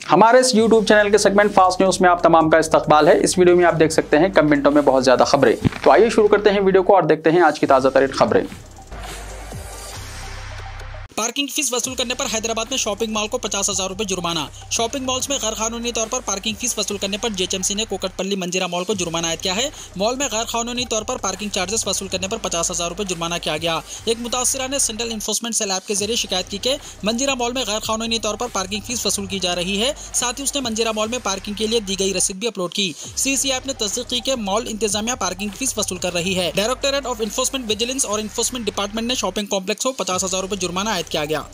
हमारे इस YouTube channel के सेगमेंट फास्ट न्यूज में आप तमाम का इस्तकबाल है। इस वीडियो में आप देख सकते हैं कम मिनटों में बहुत ज्यादा खबरें। तो आइए शुरू करते हैं वीडियो को और देखते हैं आज की ताजा तरीन खबरें। पार्किंग फीस वसूल करने पर हैदराबाद में शॉपिंग मॉल को 50,000 रुपए जुर्माना। शॉपिंग मॉल्स में गैर कानूनी तौर पर पार्किंग फीस वसूल करने पर जेएचएमसी ने कोकटपल्ली मंजीरा मॉल को जुर्माना आयद किया है। मॉल में गैर कानूनी तौर पर पार्किंग चार्जेस वसूल करने पर 50,000 रुपए जुर्माना किया गया। एक मुतासिरा ने सेंट्रल इन्फोर्समेंट सेल ऐप के जरिए शिकायत की कि मंजीरा मॉल में गैर कानूनी तौर पर पार्किंग फीस वसूल की जा रही है। साथ ही उसने मंजीरा मॉल में पार्किंग के लिए दी गई रसीद भी अपलोड की। सीसी ऐप ने तस्दीक की कि मॉल इंतजामिया पार्किंग फीस वसूल कर रही है। डायरेक्टरेट ऑफ इन्फोर्समेंट विजिलेंस और इन्फोर्समेंट डिपार्टमेंट ने शॉपिंग कॉम्प्लेक्स को 50,000 रुपए जुर्माना आयद किया गया।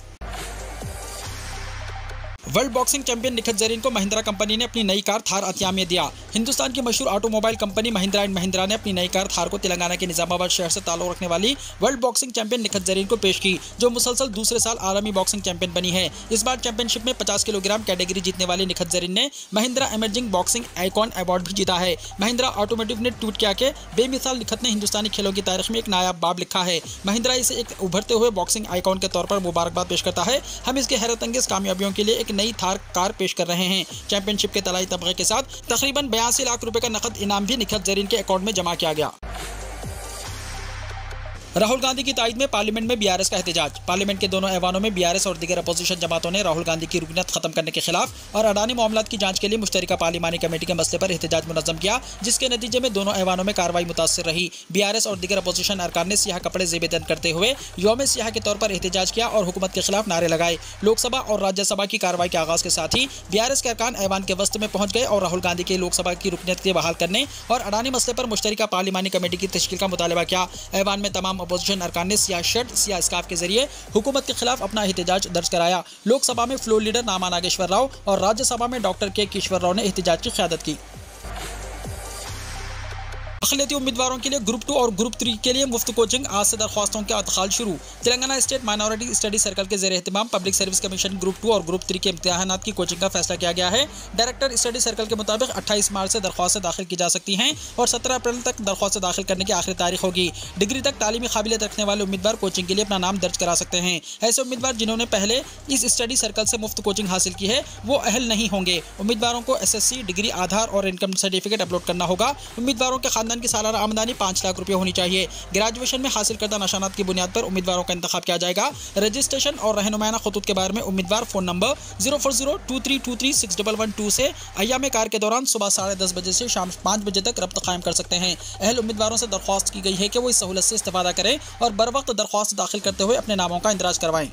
World boxing champion Nikhat Zareen को महिंद्रा कंपनी ने अपनी नई कार थार अतिया में दिया। हिंदुस्तान की मशहूर automobile company Mahindra and Mahindra ने अपनी नई कार थार को तेलंगाना के निजामाबाद शहर से ताल्लुक रखने वाली world boxing champion Nikhat Zareen को पेश की, जो मुसलसल दूसरे साल आलमी बॉक्सिंग चैंपियन बनी है। इस बार चैंपियनशिप में 50 किलोग्राम कैटेगरी जीतने वाली निखत जरीन ने Mahindra emerging boxing icon award भी जीता है। महिंद्रा ऑटोमोटिव ने ट्वीट किया कि बेमिसाल निखत ने हिंदुस्तानी खेलों की तारीख में एक नायाब बाब लिखा है। महिंद्रा इसे एक उभरते हुए बॉक्सिंग आइकॉन के तौर पर मुबारकबाद पेश करता है। हम इसके हैरतअंगेज कामयाबियों के लिए एक नई थार कार पेश कर रहे हैं। चैंपियनशिप के तलाई तमगे के साथ तकरीबन 82 लाख रुपए का नकद इनाम भी निखत जरीन के अकाउंट में जमा किया गया। राहुल गांधी की ताईद में पार्लियामेंट में बीआरएस का एहतजाज। पार्लियामेंट के दोनों ऐवानों में बीआरएस और दीगर अपोजिशन जमातों ने राहुल गांधी की रुकनीत खत्म करने के खिलाफ और अडानी मामलात की जांच के लिए मुश्तरका पार्लिमानी कमेटी के मसले पर एहतजाज मुनज़्ज़म किया, जिसके नतीजे में दोनों ऐवानों में कार्रवाई मुतासिर रही। बीआरएस और दीगर अपोजिशन अरकान ने सियाह कपड़े ज़ेब-ए-तन करते हुए यौम सियाह के तौर पर एहतजाज किया और हुकूमत के खिलाफ नारे लगाए। लोकसभा और राज्यसभा की कार्रवाई के आगाज के साथ ही बीआरएस के अरकान ऐवान के वस्त में पहुंच गए और राहुल गांधी के लोकसभा की रुकनीत के बहाल करने और अडानी मसले पर मुश्तरका पार्लिमानी कमेटी की तश्कील का मुतालबा किया। ऐवान में तमाम अपोजिशन अरकान ने सियाह शर्ट सियाह स्कार्फ के जरिए हुकूमत के खिलाफ अपना एहतजाज दर्ज कराया। लोकसभा में फ्लोर लीडर नामा नागेश्वर राव और राज्यसभा में डॉक्टर के किश्वर राव ने एहतजाज की क़यादत की। अक़लियती उम्मीदवारों के लिए ग्रुप 2 और ग्रुप 3 के लिए मुफ्त कोचिंग। आज से दरख्वास्तों के अदखाल शुरू। Telangana state minority study circle के ज़ेर एहतमाम पब्लिक सर्विस कमीशन ग्रुप 2 और ग्रुप 3 के इम्तिहानात की कोचिंग का फैसला किया गया है। डायरेक्टर स्टडी सर्कल के मुताबिक 28 मार्च से दरख्वास्तें दाखिल की जा सकती हैं और 17 अप्रैल तक दरख्वास्तें दाखिल करने की आखिरी तारीख होगी। डिग्री तक तालीमी काबिलियत रखने वाले उम्मीदवार कोचिंग के लिए अपना नाम दर्ज करा सकते हैं। ऐसे उम्मीदवार जिन्होंने पहले इस स्टडी सर्कल से मुफ्त कोचिंग हासिल की है वो अहल नहीं होंगे। उम्मीदवारों को SSC डिग्री, आधार और इनकम सर्टिफिकेट अपलोड करना होगा। उम्मीदवारों के खानदान की सालाना आमदनी 5 लाख रुपए होनी चाहिए। ग्रेजुएशन में हासिल करदा निशानात की बुनियाद पर उम्मीदवारों का इंतखाब किया जाएगा। रजिस्ट्रेशन और रहनुमाना खतूत के बारे में उम्मीदवार फ़ोन नंबर 04023236112 से अय्याम कार के दौरान सुबह 10:30 बजे से शाम 5 बजे तक रब्त कायम कर सकते हैं। अहल उम्मीदवारों से दरख्वास्त की गई है कि वो इस सहूलत से इस्तेफादा करें और बर वक्त दरख्वास्त दाखिल करते हुए अपने नामों का इंदराज करवाएं।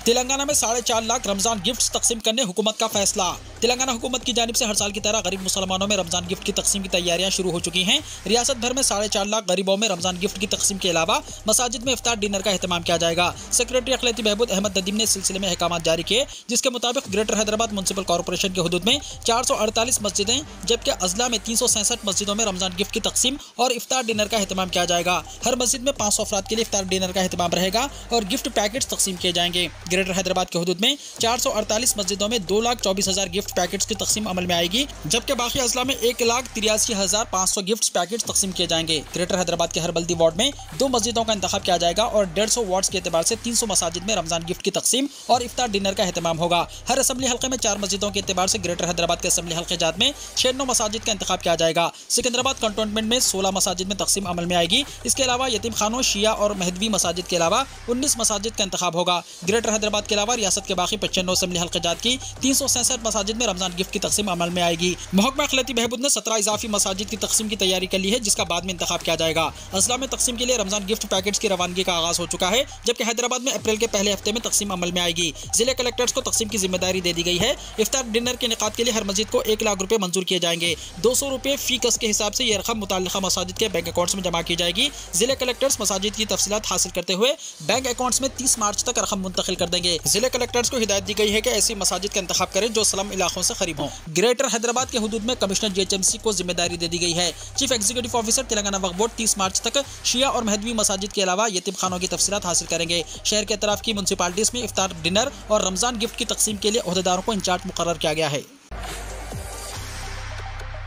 तेलंगाना में 4.5 लाख रमजान गिफ्ट्स तकसीम करने हुकूमत का फैसला। तेलंगाना हुकूमत की जानिब से हर साल की तरह गरीब मुसलमानों में रमजान गिफ्ट की तकसीम की तैयारियां शुरू हो चुकी हैं। रियासत भर में 4.5 लाख गरीबों में रमजान गिफ्ट की तकसीम के अलावा मसाजिद में इफ्तार डिनर का एहतमाम किया जाएगा। सेक्रेटरी अखिलती बहबूद अहमद नदीम ने इस सिलसिले में अहकाम जारी किए, जिसके मुताबिक ग्रेटर हैदराबाद म्युनिसिपल कॉर्पोरेशन के हुदूद में 448 मस्जिदें जबकि अजला में 367 मस्जिदों में रमजान गिफ्ट की तकसीम और इफ्तार डिनर का एहतमाम किया जाएगा। हर मस्जिद में 500 अफराद के लिए इफ्तार डिनर का एहतमाम रहेगा और गिफ्ट पैकेट्स तकसीम किए जाएंगे। ग्रेटर हैदराबाद के हुदूद में 448 मस्जिदों में 2,24,000 गिफ्ट पैकेट्स की तकसीम अमल में आएगी, जबकि बाकी अजला में 1,83,500 गिफ्ट पैकेट्स तकसीम किए जाएंगे। ग्रेटर हैदराबाद के हर बल्दी वार्ड में 2 मस्जिदों का इंतखाब किया जाएगा और 150 वार्ड्स के एतबार से 300 मसाजिद में रमजान गिफ्ट की तकसीम और इफ्तार डिनर का एहतमाम होगा। हर असम्बली हल्के में 4 मस्जिदों के एतबार से ग्रेटर हैदराबाद के असम्बली हल्के जात में 6 मसाजिद का इंतखाब किया जाएगा। सिकंदराबाद कंटोनमेंट में 16 मसाजिद में तकसीम अमल में आएगी। इसके अलावा यतीम खानों, शिया और महदवी मसाजिद के अलावा 19 मसाजिद का इंतखाब होगा। ग्रेटर हैदराबाद के अलावा रियासत के बाकी 95 असम्बली हल्के जात की 367 मसाजिद में रमजान गिफ्ट की तकसीम अमल में आएगी। महकमा अखिलती बहबूद ने 17 इजाफी मसाजिद की तकसीम की तैयारी कर ली है, जिसका बाद में इंतखाब किया जाएगा। अजला में तकसीम के लिए रमजान गिफ्ट पैकेट्स की रवानगी का आगाज हो चुका है, जबकि हैदराबाद में अप्रैल के पहले हफ्ते में तकसीम अमल में आएगी। जिले कलेक्टर्स को तकसीम की जिम्मेदारी दे दी गई है। इफ्तार डिनर के निकात के लिए हर मस्जिद को 1 लाख रुपए मंजूर किए जाएंगे। 200 रुपए फी कस के हिसाब से यह रकम मुताल्लिका मसाजिद के बैंक अकाउंट्स में जमा की जाएगी। जिले कलेक्टर्स मसाजिद की तफसीलात हासिल करते हुए बैंक अकाउंट्स में 30 मार्च तक रकम मुंतकिल कर देंगे। जिले कलेक्टर्स को हिदायत दी गई है कि ऐसी मसाजिद का इंतखाब करें जो स्लम इलाकों से करीब हों। ग्रेटर हैदराबाद के हुदूद में कमिश्नर जेएचएमसी को जिम्मेदारी दे दी गई है। चीफ एग्जीक्यूटिव ऑफिसर तेलंगाना वक्फ बोर्ड 30 मार्च तक शिया और महदवी मसाजिद के अलावा यतीम खानों की तफसीलात हासिल करेंगे। शहर के अतराफ की म्युनिसिपालिटीज में इफ्तार डिनर और रमजान गिफ्ट की तकसीम के लिए ओहदेदारों को इंचार्ज मुकर्रर किया गया है।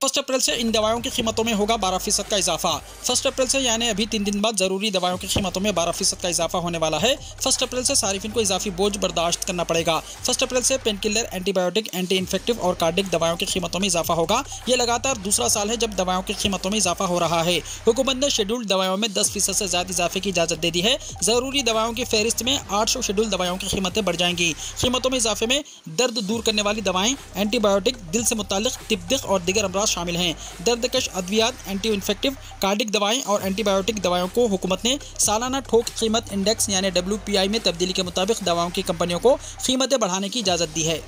1 अप्रैल से इन दवाओं की कीमतों में होगा 12% का इजाफा। 1 अप्रैल से यानी अभी 3 दिन बाद जरूरी दवाओं की कीमतों में 12% का इजाफा होने वाला है। 1 अप्रैल से सारिफिन को इजाफी बोझ बर्दाश्त करना पड़ेगा। 1 अप्रैल से pain killer, antibiotic, anti infective और कार्डिक दवाओं की कीमतों में इजाफा होगा। ये लगातार दूसरा साल है जब दवाओं की कीमतों में इजाफा हो रहा है। हुकूमत ने शेड्यूल्ड दवाओं में 10% से ज्यादा इजाफे की इजाजत दे दी है। जरूरी दवाओं की फहरिस्त में 800 शेड्यूल दवाओं की कीमतें बढ़ जाएंगी। कीमतों में इजाफे में दर्द दूर करने वाली दवाएं, एंटीबायोटिक, दिल से मुताल्लिक तिब्दिक और दीगर अमराज शामिल हैं। दर्दकश अद्वियात, एंटी इन्फेक्टिव, कार्डिक दवाएं और एंटीबायोटिक दवाओं को हुकूमत ने सालाना ठोक कीमत इंडेक्स यानी WPI में तब्दीली के मुताबिक दवाओं की कंपनियों को कीमतें बढ़ाने की इजाजत दी है।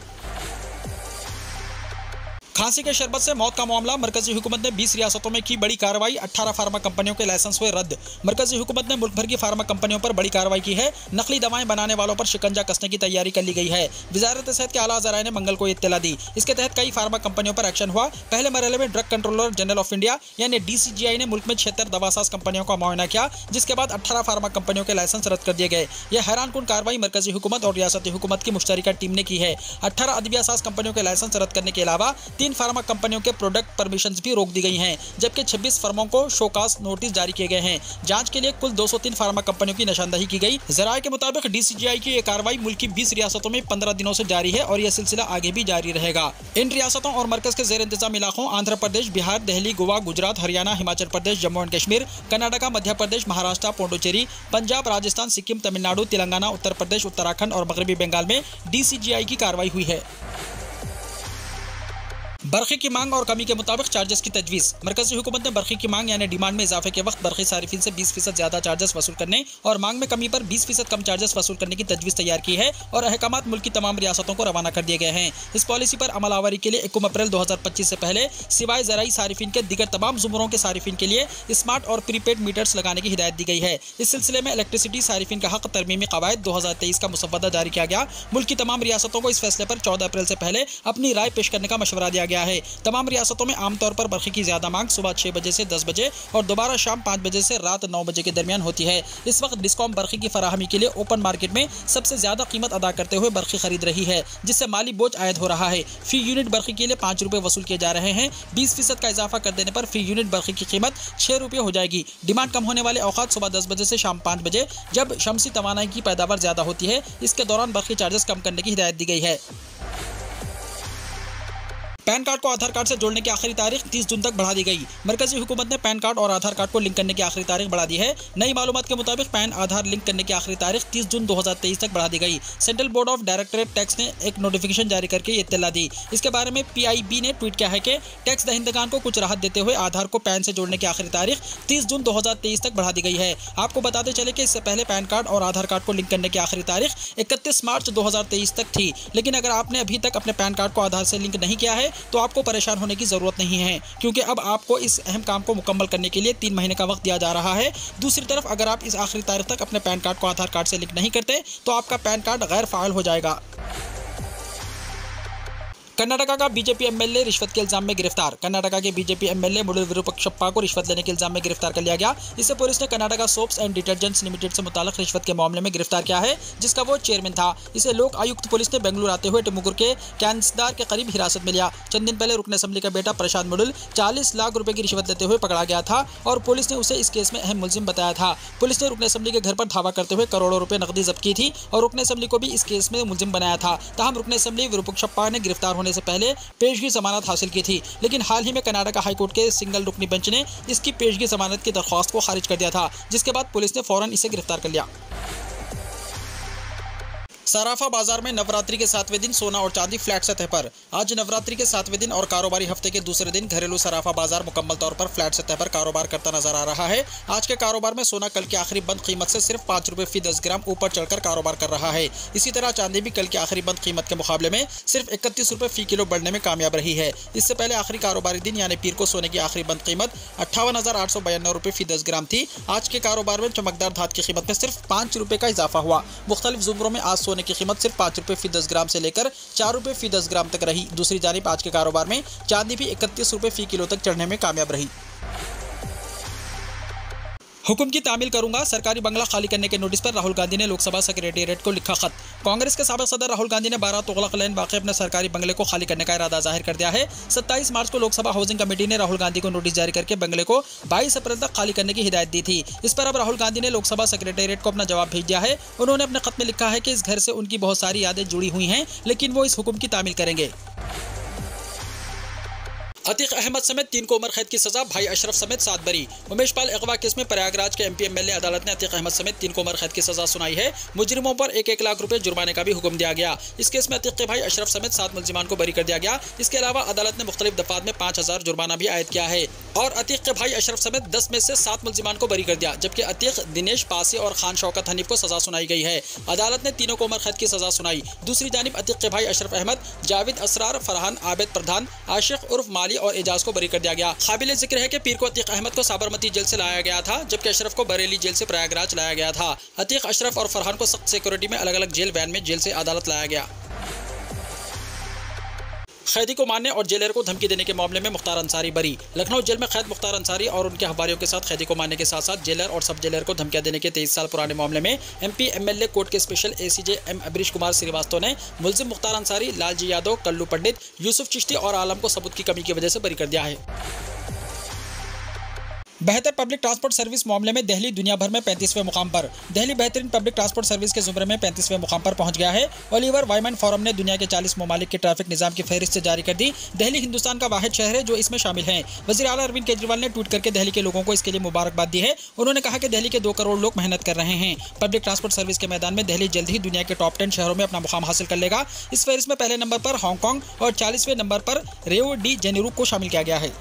खांसी के शरबत से मौत का मामला, मरकजी हुकूमत ने 20 रियासतों में की बड़ी कार्रवाई। 18 फार्मा कंपनियों के लाइसेंस हुए रद्द। मरकजी हुकूमत ने मुल्क भर की फार्मा कंपनियों पर बड़ी कार्रवाई की है। नकली दवाएं बनाने वालों पर शिकंजा कसने की तैयारी कर ली गई है। वजारत सेहत के आला ज़राए ने मंगल को इत्तला दी। इसके तहत कई फार्मा कंपनियों पर एक्शन हुआ। पहले मरहले में drug controller general of India यानी DCGI ने मुल्क में 76 दवासाज कंपनियों का मुआयना किया, जिसके बाद 18 फार्मा कंपनियों के लाइसेंस रद्द कर दिए गए। यह हैरानकुन कार्रवाई मरकजी हुकूमत और रियासती हुकूमत की मुश्तरका टीम ने की है। 18 अदवियासाज कंपनियों के लाइसेंस रद्द करने के अलावा 3 फार्मा कंपनियों के प्रोडक्ट परमिशंस भी रोक दी गई हैं, जबकि 26 फर्मों को शोकास नोटिस जारी किए गए हैं। जांच के लिए कुल 203 फार्मा कंपनियों की निशानदही की गई। ज़राए के मुताबिक DCGI की यह कार्रवाई मुल्क की 20 रियासतों में 15 दिनों से जारी है और यह सिलसिला आगे भी जारी रहेगा। इन रियासतों और मरकज के जेर इंतजाम इलाकों आंध्र प्रदेश, बिहार, दिल्ली, गोवा, गुजरात, हरियाणा, हिमाचल प्रदेश, जम्मू एंड कश्मीर, कर्नाटका, मध्य प्रदेश, महाराष्ट्र, पुडुचेरी, पंजाब, राजस्थान, सिक्किम, तमिलनाडु, तेलंगाना, उत्तर प्रदेश, उत्तराखंड और मगरबी बंगाल में DCGI की कार्रवाई हुई है। बरखी की मांग और कमी के मुताबिक चार्जेस की तजवीज़। मरकजी हुकूमत ने बरखी की मांग यानी डिमांड में इजाफे के वक्त बरखी सारिफिन से 20% ज्यादा चार्जेस वसूल करने और मांग में कमी पर 20% कम चार्जेस वसूल करने की तजवीज़ तैयार की है और अहकामात मुल्क की तमाम रियासतों को रवाना कर दिए गए हैं। इस पॉलिसी पर अमलावरी के लिए 1 अप्रैल 2025 से पहले सिवाय ज़राई सारिफिन के दीगर तमाम जुमरों के सारिफिन के लिए स्मार्ट और प्रीपेड मीटर्स लगाने की हिदायत दी गई है। इस सिलसिले में इलेक्ट्रिसिटी सारिफिन का हक तरमीमी कवायद 2023 का मुसव्वदा जारी किया गया। मुल्क की तमाम रियासतों को इस फैसले पर 14 अप्रैल से पहले अपनी राय पेश करने का मशवरा दिया गया है। तमाम रियासतों में आमतौर पर बरखी की ज्यादा मांग सुबह 6 बजे से 10 बजे और दोबारा शाम 5 बजे से रात 9 बजे के दरमियान होती है। इस वक्त डिस्कॉम बरखी की फराहमी के लिए ओपन मार्केट में सबसे ज्यादा कीमत अदा करते हुए बरखी खरीद रही है, जिससे माली बोझ आयद हो रहा है। फी यूनिट बरखी के लिए 5 रुपये वसूल किए जा रहे हैं। 20% का इजाफा कर देने पर फी यूनिट बरखी की कीमत 6 रुपये हो जाएगी। डिमांड कम होने वाले औकात सुबह 10 बजे से शाम 5 बजे, जब शमसी तवानाई की पैदावार ज्यादा होती है। इसके दौरान बरखी चार्जेस कम करने की हिदायत दी गई है। पैन कार्ड को आधार कार्ड से जोड़ने की आखिरी तारीख 30 जून तक बढ़ा दी गई। मरकजी हुकूमत ने पैन कार्ड और आधार कार्ड को लिंक करने की आखिरी तारीख बढ़ा दी है। नई मालूमात के मुताबिक पैन आधार लिंक करने की आखिरी तारीख 30 जून 2023 तक बढ़ा दी गई। Central board of directorate tax ने एक नोटिफिकेशन जारी करके ये इत्तला दी। इसके बारे में PIB ने ट्वीट किया है कि टैक्स दहिंदगान को कुछ राहत देते हुए आधार को पैन से जोड़ने की आखिरी तारीख 30 जून 2023 तक बढ़ा दी गई है। आपको बताते चले कि इससे पहले पैन कार्ड और आधार कार्ड को लिंक करने की आखिरी तारीख 31 मार्च 2023 तक थी। लेकिन अगर आपने अभी तक अपने पैन कार्ड को आधार से लिंक नहीं किया है तो आपको परेशान होने की जरूरत नहीं है, क्योंकि अब आपको इस अहम काम को मुकम्मल करने के लिए 3 महीने का वक्त दिया जा रहा है। दूसरी तरफ अगर आप इस आखिरी तारीख तक अपने पैन कार्ड को आधार कार्ड से लिंक नहीं करते तो आपका पैन कार्ड गैर फाइल हो जाएगा। कर्नाटका का बीजेपी एमएलए रिश्वत के इल्जाम में गिरफ्तार। कर्नाटका के बीजेपी एमएलए मुडुल विरूपक्षप्पा को रिश्वत लेने के इल्जाम में गिरफ्तार कर लिया गया। इससे पुलिस ने Karnataka soaps and detergents limited से मुताल्लिक रिश्वत के मामले में गिरफ्तार किया है, जिसका वो चेयरमैन था। इसे लोक आयुक्त पुलिस ने बेंगलुरु आते हुए टिमुगुर के कैंसदार के करीब हिरासत में लिया। चंद दिन पहले रुकन असम्बली का बेटा प्रशांत मुडुल 40 लाख रुपए की रिश्वत लेते हुए पकड़ा गया था और पुलिस ने उसे इस केस में अहम मुलजिम बताया था। पुलिस ने रुकन असम्बली के घर पर धावा करते हुए करोड़ों रुपए नकदी जब्त की थी और रुकन असम्बली को भी इस केस में मुलजिम बनाया था। ताहम रुकन असम्बली विरूपक्षप्पा ने गिरफ्तार होने से पहले पेशगी जमानत हासिल की थी, लेकिन हाल ही में कर्नाटका हाईकोर्ट के सिंगल रुकनी बेंच ने इसकी पेशगी जमानत की दरख्वास्त को खारिज कर दिया था, जिसके बाद पुलिस ने फौरन इसे गिरफ्तार कर लिया। सराफा बाजार में नवरात्रि के 7वें दिन सोना और चांदी फ्लैट सतह पर। आज नवरात्रि के 7वें दिन और कारोबारी हफ्ते के दूसरे दिन घरेलू सराफा बाजार मुकम्मल तौर पर फ्लैट सतह पर कारोबार करता नजर आ रहा है। आज के कारोबार में सोना कल की आखिरी बंद कीमत से सिर्फ 5 रुपये फी 10 ग्राम ऊपर चढ़कर कारोबार कर रहा है। इसी तरह चांदी भी कल की आखिरी बंद कीमत के मुकाबले में सिर्फ 31 रुपये फी किलो बढ़ने में कामयाब रही है। इससे पहले आखिरी कारोबारी दिन यानी पीर को सोने की आखिरी बंद कीमत 58,892 रुपये फी 10 ग्राम थी। आज के कारोबार में चमकदार धात की कीमत में सिर्फ 5 रुपये का इजाफा हुआ। मुख्तलिफ जुमरों में आज सोने की कीमत सिर्फ 5 रुपये फी 10 ग्राम से लेकर 4 रुपये फी 10 ग्राम तक रही। दूसरी जानिब आज के कारोबार में चांदी भी 31 रुपये फी किलो तक चढ़ने में कामयाब रही। हुक्म की तामील करूंगा। सरकारी बंगला खाली करने के नोटिस पर राहुल गांधी ने लोकसभा सेक्रेटेरिएट को लिखा खत। कांग्रेस के साबिक सदर राहुल गांधी ने 12 तुगलक लेन वाक़ अपने सरकारी बंगले को खाली करने का इरादा जाहिर कर दिया है। 27 मार्च को लोकसभा हाउसिंग कमेटी ने राहुल गांधी को नोटिस जारी करके बंगले को 22 अप्रैल तक खाली करने की हिदायत दी थी। इस पर अब राहुल गांधी ने लोकसभा सेक्रेटेरिएट को अपना जवाब भेज दिया है। उन्होंने अपने खत में लिखा है कि इस घर से उनकी बहुत सारी यादें जुड़ी हुई हैं, लेकिन वो इस हुक्म की तामील करेंगे। अतीक अहमद समेत 3 को उम्र कैद की सजा, भाई अशरफ समेत 7 बरी। उमेश पाल अगवा केस में प्रयागराज के एमपी एमएलए अदालत ने अतीक अहमद समेत 3 को उम्र कैद की सजा सुनाई है। मुजरिमों पर 1-1 लाख रुपए जुर्माने का भी हुक्म दिया गया। इस केस में अतीक के भाई अशरफ समेत 7 मुलजिमान को बरी कर दिया गया। इसके अलावा अदालत ने मुख्तलिफ दफात में 5000 जुर्माना भी आयद किया है और अतीक के भाई अशरफ समेत 10 में से 7 मुलजिमान को बरी कर दिया, जबकि अतीक, दिनेश, पासी और खान शौकत हनीफ को सजा सुनाई गई है। अदालत ने तीनों को उम्र कैद की सजा सुनाई। दूसरी जानिब अतीक के भाई अशरफ अहमद, जावेद असरार, फरहान आबिद प्रधान, आशिक उर्फ माली और एजाज को बरी कर दिया गया। काबिल जिक्र है कि पीर को अतीक अहमद को साबरमती जेल से लाया गया था, जबकि अशरफ को बरेली जेल से प्रयागराज लाया गया था। अतीक, अशरफ और फरहान को सख्त सिक्योरिटी में अलग अलग जेल वैन में जेल से अदालत लाया गया। कैदी को मारने और जेलर को धमकी देने के मामले में मुख्तार अंसारी बरी। लखनऊ जेल में कैद मुख्तार अंसारी और उनके हवारियों के साथ कैदी को मारने के साथ साथ जेलर और सब जेलर को धमकियां देने के 23 साल पुराने मामले में एमपी एमएलए कोर्ट के special ACJ M Abrish Kumar Shrivastava ने मुलजिम मुख्तार अंसारी, लालजी यादव, कल्लू पंडित, यूसुफ चिश्ती और आलम को सबूत की कमी की वजह से बरी कर दिया है। बेहतर पब्लिक ट्रांसपोर्ट सर्विस मामले में दिल्ली दुनिया भर में 35वें मुकाम पर। दिल्ली बेहतरीन पब्लिक ट्रांसपोर्ट सर्विस के जुमरे में 35वें मुकाम पर पहुंच गया है। ओलिवर वाइमन फोरम ने दुनिया के 40 ममालिक के ट्रैफिक निजाम की फहरिस्त जारी कर दी। दिल्ली हिंदुस्तान का वाहिद शहर है जो इसमें शामिल है। वज़ीर आला अरविंद केजरीवाल ने ट्वीट करके दिल्ली के लोगों को इसके लिए मुबारकबाद दी है। उन्होंने कहा कि दिल्ली के 2 करोड़ लोग मेहनत कर रहे हैं। पब्लिक ट्रांसपोर्ट सर्विस के मैदान में दिल्ली जल्द ही दुनिया के टॉप 10 शहरों में अपना मुकाम हासिल कर लेगा। इस फहरिस्त में पहले नंबर पर हांगकांग और 40वें नंबर पर रियो डी जेनेरो को शामिल किया गया है।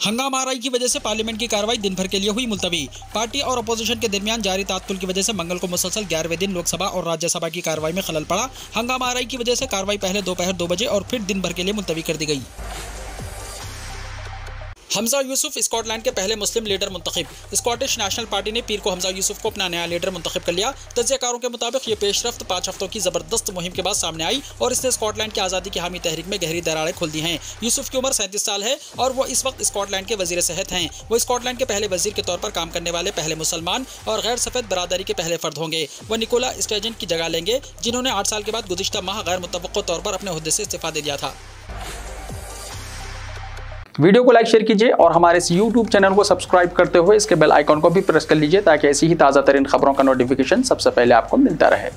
हंगामा आरई की वजह से पार्लियामेंट की कार्रवाई दिन भर के लिए हुई मुलतवी। पार्टी और अपोजिशन के दरमियान जारी तात्तुल की वजह से मंगल को मुसलसल 11वें दिन लोकसभा और राज्यसभा की कार्रवाई में खलल पड़ा। हंगामा आरई की वजह से कार्रवाई पहले दोपहर 2 बजे और फिर दिन भर के लिए मुलतवी कर दी गई। हमजा यूसुफ स्कॉटलैंड के पहले मुस्लिम लीडर मुंतखब। स्कॉटिश नेशनल पार्टी ने पीर को हमजा यूसुफ को अपना नया लीडर मुंतखब कर लिया। तज्ज़ियाकारों के मुताबिक ये पेशरफ्त 5 हफ्तों की ज़बरदस्त मुहिम के बाद सामने आई और इसने स्कॉटलैंड की आज़ादी की हामी तहरीक में गहरी दरारें खोल दी हैं। यूसुफ की उम्र 37 साल है और वो इस वक्त स्कॉटलैंड के वज़ीर सेहत हैं। वो स्कॉटलैंड के पहले वज़ीर के तौर पर काम करने वाले पहले मुसलमान और गैर सफ़ेद बरादरी के पहले फ़र्द होंगे। वो निकोला स्टर्जन की जगह लेंगे, जिन्होंने 8 साल के बाद गुज़िश्ता माह गैर मुतवक्को तौर पर अपने ओहदे से इस्तीफ़ा दे दिया था। वीडियो को लाइक शेयर कीजिए और हमारे इस YouTube चैनल को सब्सक्राइब करते हुए इसके बेल आइकॉन को भी प्रेस कर लीजिए ताकि ऐसी ही ताज़ा तरीन खबरों का नोटिफिकेशन सबसे पहले आपको मिलता रहे।